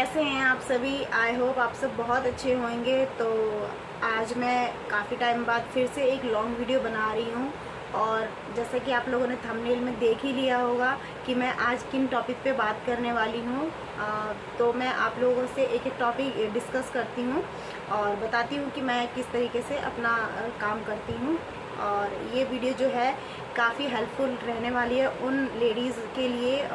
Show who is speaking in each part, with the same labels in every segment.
Speaker 1: कैसे हैं आप सभी। आई होप आप सब बहुत अच्छे होंगे। तो आज मैं काफ़ी टाइम बाद फिर से एक लॉन्ग वीडियो बना रही हूँ और जैसा कि आप लोगों ने थंबनेल में देख ही लिया होगा कि मैं आज किन टॉपिक पे बात करने वाली हूँ। तो मैं आप लोगों से एक एक टॉपिक डिस्कस करती हूँ और बताती हूँ कि मैं किस तरीके से अपना काम करती हूँ। और ये वीडियो जो है काफ़ी हेल्पफुल रहने वाली है उन लेडीज़ के लिए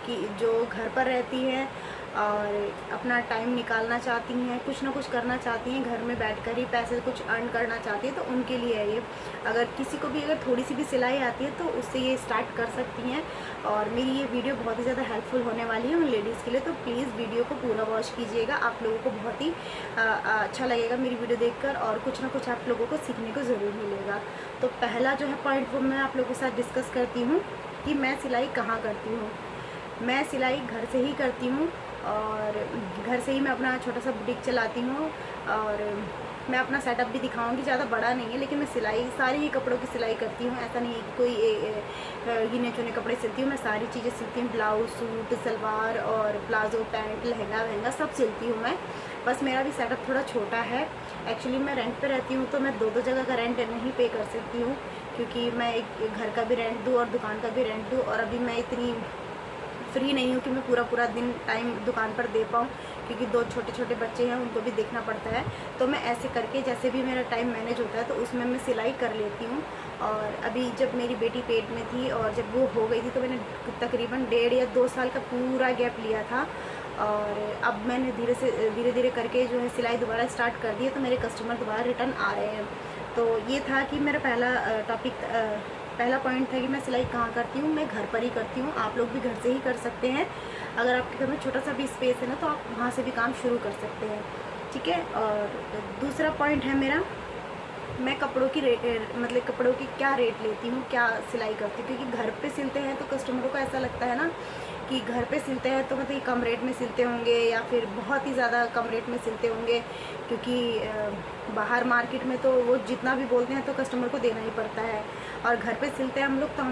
Speaker 1: कि जो घर पर रहती हैं और अपना टाइम निकालना चाहती हैं, कुछ ना कुछ करना चाहती हैं, घर में बैठकर ही पैसे कुछ अर्न करना चाहती हैं। तो उनके लिए है ये। अगर किसी को भी अगर थोड़ी सी भी सिलाई आती है तो उससे ये स्टार्ट कर सकती हैं। और मेरी ये वीडियो बहुत ही ज़्यादा हेल्पफुल होने वाली है उन लेडीज़ के लिए। तो प्लीज़ वीडियो को पूरा वॉच कीजिएगा, आप लोगों को बहुत ही अच्छा लगेगा मेरी वीडियो देखकर और कुछ ना कुछ आप लोगों को सीखने को ज़रूर मिलेगा। तो पहला जो है पॉइंट वो मैं आप लोगों के साथ डिस्कस करती हूँ कि मैं सिलाई कहाँ करती हूँ। मैं सिलाई घर से ही करती हूँ और घर से ही मैं अपना छोटा सा बुटीक चलाती हूँ। और मैं अपना सेटअप भी दिखाऊंगी, ज़्यादा बड़ा नहीं है लेकिन मैं सिलाई सारी ही कपड़ों की सिलाई करती हूँ। ऐसा नहीं है कि कोई गिने चुने कपड़े सिलती हूँ, मैं सारी चीज़ें सिलती हूँ। ब्लाउज, सूट, सलवार और प्लाजो, पैंट, लहंगा वहंगा सब सिलती हूँ मैं। बस मेरा भी सेटअप थोड़ा छोटा है। एक्चुअली मैं रेंट पे रहती हूँ तो मैं दो जगह का रेंट नहीं पे कर सकती हूँ, क्योंकि मैं एक घर का भी रेंट दूँ और दुकान का भी रेंट दूँ। और अभी मैं इतनी फ्री नहीं हूँ कि मैं पूरा दिन टाइम दुकान पर दे पाऊँ, क्योंकि दो छोटे छोटे बच्चे हैं, उनको भी देखना पड़ता है। तो मैं ऐसे करके जैसे भी मेरा टाइम मैनेज होता है तो उसमें मैं सिलाई कर लेती हूँ। और अभी जब मेरी बेटी पेट में थी और जब वो हो गई थी तो मैंने तकरीबन 1.5 या 2 साल का पूरा गैप लिया था। और अब मैंने धीरे धीरे करके जो है सिलाई दोबारा स्टार्ट कर दी है, तो मेरे कस्टमर दोबारा रिटर्न आ रहे हैं। तो ये था कि मेरा पहला पॉइंट था कि मैं सिलाई कहाँ करती हूँ। मैं घर पर ही करती हूँ, आप लोग भी घर से ही कर सकते हैं। अगर आपके घर में छोटा सा भी स्पेस है ना तो आप वहाँ से भी काम शुरू कर सकते हैं, ठीक है। और दूसरा पॉइंट है मेरा, मैं कपड़ों की मतलब कपड़ों की क्या रेट लेती हूँ, क्या सिलाई करती हूँ। क्योंकि घर पे सिलते हैं तो कस्टमरों को ऐसा लगता है ना कि घर पे सिलते हैं तो मतलब कम रेट में सिलते होंगे या फिर बहुत ही ज़्यादा कम रेट में सिलते होंगे, क्योंकि बाहर मार्केट में तो वो जितना भी बोलते हैं तो कस्टमर को देना ही पड़ता है। और घर पे सिलते हैं हम लोग तो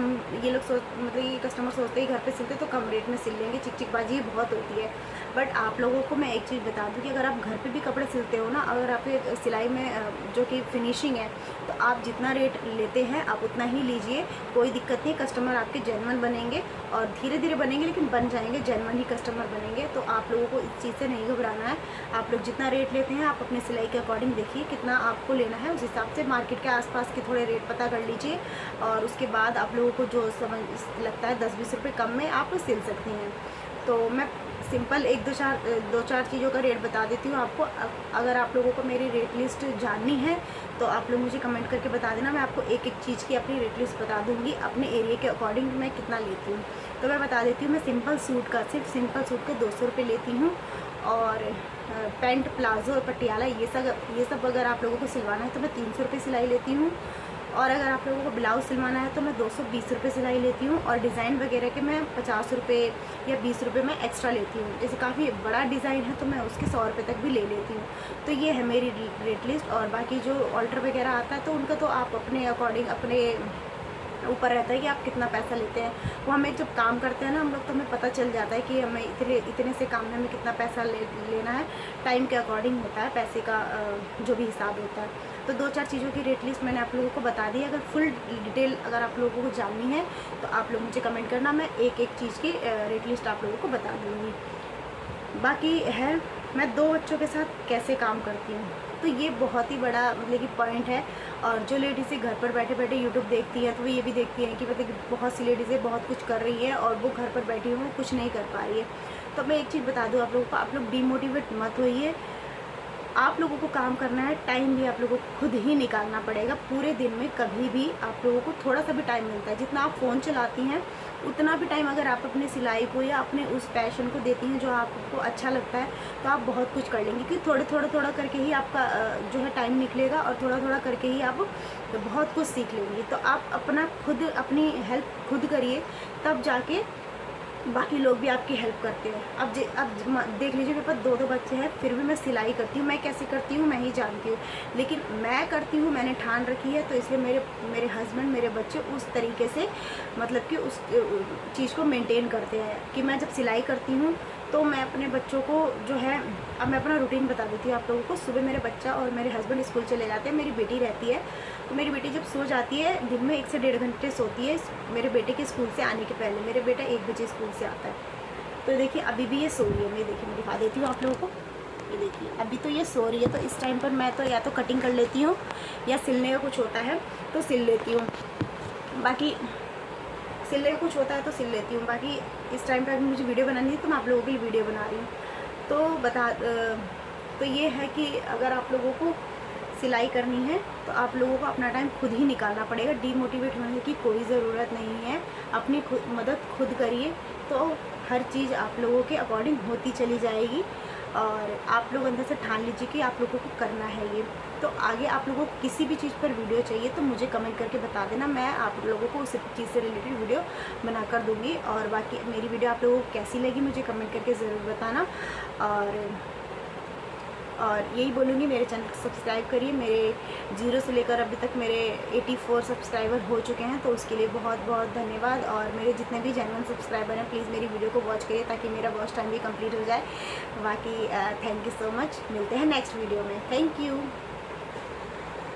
Speaker 1: ये लोग मतलब ये कस्टमर सोचते हैं घर पे सिलते तो कम रेट में सिल लेंगे, चिकचिकबाजी बहुत होती है। बट आप लोगों को मैं एक चीज़ बता दूं कि अगर आप घर पे भी कपड़े सिलते हो ना, अगर आपके सिलाई में जो कि फिनिशिंग है तो आप जितना रेट लेते हैं आप उतना ही लीजिए, कोई दिक्कत नहीं। कस्टमर आपके जेन्युइन बनेंगे और धीरे धीरे बनेंगे लेकिन बन जाएंगे, जेन्युइन ही कस्टमर बनेंगे। तो आप लोगों को इस चीज़ से नहीं घबराना है। आप लोग जितना रेट लेते हैं आप अपने सिलाई के अकॉर्डिंग देखिए कितना आपको लेना है, उस हिसाब से मार्केट के आसपास के थोड़े रेट पता कर लीजिए। और उसके बाद आप लोगों को जो समझ लगता है 10-20 रुपये कम में आप सिल सकती हैं। तो मैं सिंपल दो चार चीज़ों का रेट बता देती हूँ आपको। अगर आप लोगों को मेरी रेट लिस्ट जाननी है तो आप लोग मुझे कमेंट करके बता देना, मैं आपको एक एक चीज़ की अपनी रेट लिस्ट बता दूँगी अपने एरिया के अकॉर्डिंग मैं कितना लेती हूँ। तो मैं बता देती हूँ, मैं सिंपल सूट का सिर्फ सिंपल सूट के 200 रुपये लेती हूँ। और पैंट, प्लाजो और पटियाला ये सब अगर आप लोगों को सिलवाना है तो मैं 300 रुपये सिलाई लेती हूँ। और अगर आप लोगों को ब्लाउज़ सिलवाना है तो मैं 220 रुपये सिलाई लेती हूँ। और डिज़ाइन वगैरह के मैं 50 रुपये या 20 रुपये मैं एक्स्ट्रा लेती हूँ। जैसे काफ़ी बड़ा डिज़ाइन है तो मैं उसके 100 रुपये तक भी ले लेती हूँ। तो ये है मेरी रेट लिस्ट। और बाकी जो ऑल्टर वगैरह आता है तो उनका तो आप अपने अकॉर्डिंग अपने ऊपर रहता है कि आप कितना पैसा लेते हैं। वो हमें जब काम करते हैं ना हम लोग तो हमें पता चल जाता है कि हमें इतने से काम में हमें कितना पैसा लेना है। टाइम के अकॉर्डिंग होता है पैसे का जो भी हिसाब होता है। तो 2-4 चीज़ों की रेट लिस्ट मैंने आप लोगों को बता दी। अगर फुल डिटेल अगर आप लोगों को जाननी है तो आप लोग मुझे कमेंट करना, मैं एक एक चीज़ की रेट लिस्ट आप लोगों को बता दूँगी। बाकी है मैं 2 बच्चों के साथ कैसे काम करती हूँ, तो ये बहुत ही बड़ा मतलब कि पॉइंट है। और जो लेडीज़ें घर पर बैठे बैठे यूट्यूब देखती हैं तो वो ये भी देखती हैं कि मतलब बहुत सी लेडीज़ें बहुत कुछ कर रही हैं और वो घर पर बैठी हुई कुछ नहीं कर पा रही है। तो मैं एक चीज़ बता दूँ आप लोगों को, आप लोग डीमोटिवेट मत होइए। आप लोगों को काम करना है, टाइम भी आप लोगों को खुद ही निकालना पड़ेगा। पूरे दिन में कभी भी आप लोगों को थोड़ा सा भी टाइम मिलता है, जितना आप फ़ोन चलाती हैं उतना भी टाइम अगर आप अपने सिलाई को या अपने उस पैशन को देती हैं जो आपको अच्छा लगता है तो आप बहुत कुछ कर लेंगे। क्योंकि थोड़ा करके ही आपका जो है टाइम निकलेगा और थोड़ा करके ही आप बहुत कुछ सीख लेंगे। तो आप अपनी हेल्प खुद करिए, तब जाके बाकी लोग भी आपकी हेल्प करते हैं। अब देख लीजिए मेरे पास 2 बच्चे हैं फिर भी मैं सिलाई करती हूँ। मैं कैसे करती हूँ मैं ही जानती हूँ, लेकिन मैं करती हूँ, मैंने ठान रखी है। तो इसलिए मेरे हस्बैंड, मेरे बच्चे उस तरीके से मतलब कि उस चीज़ को मेंटेन करते हैं कि मैं जब सिलाई करती हूँ तो तो मैं अपने बच्चों को जो है, अब मैं अपना रूटीन बता देती हूँ आप लोगों को। सुबह मेरा बच्चा और मेरे हस्बैंड स्कूल चले जाते हैं, मेरी बेटी रहती है। तो मेरी बेटी जब सो जाती है, दिन में 1 से 1.5 घंटे सोती है मेरे बेटे के स्कूल से आने के पहले। मेरे बेटा 1 बजे स्कूल से आता है। तो देखिए अभी भी ये सो रही है। मैं देखिए मैं दिखा देती हूँ आप लोगों को। ये देखिए अभी तो ये सो रही है। तो इस टाइम पर मैं तो या तो कटिंग कर लेती हूँ या सिलने का कुछ होता है तो सिल लेती हूँ। बाकी सिलने का कुछ होता है तो सिल लेती हूँ। बाकी इस टाइम पर अभी मुझे वीडियो बनानी है तो मैं आप लोगों के लिए वीडियो बना रही हूँ। तो ये है कि अगर आप लोगों को सिलाई करनी है तो आप लोगों को अपना टाइम खुद ही निकालना पड़ेगा। डीमोटिवेट होने की कोई ज़रूरत नहीं है। अपनी मदद खुद करिए तो हर चीज़ आप लोगों के अकॉर्डिंग होती चली जाएगी। और आप लोग अंदर से ठान लीजिए कि आप लोगों को करना है ये। तो आगे आप लोगों को किसी भी चीज़ पर वीडियो चाहिए तो मुझे कमेंट करके बता देना, मैं आप लोगों को उस चीज़ से रिलेटेड वीडियो बना कर दूँगी। और बाकी मेरी वीडियो आप लोगों को कैसी लगी मुझे कमेंट करके ज़रूर बताना। और यही बोलूँगी, मेरे चैनल को सब्सक्राइब करिए। मेरे 0 से लेकर अभी तक मेरे 84 सब्सक्राइबर हो चुके हैं, तो उसके लिए बहुत बहुत धन्यवाद। और मेरे जितने भी जेन्युइन सब्सक्राइबर हैं प्लीज़ मेरी वीडियो को वॉच करिए ताकि मेरा वॉच टाइम भी कंप्लीट हो जाए। बाकी थैंक यू सो मच। मिलते हैं नेक्स्ट वीडियो में। Thank you.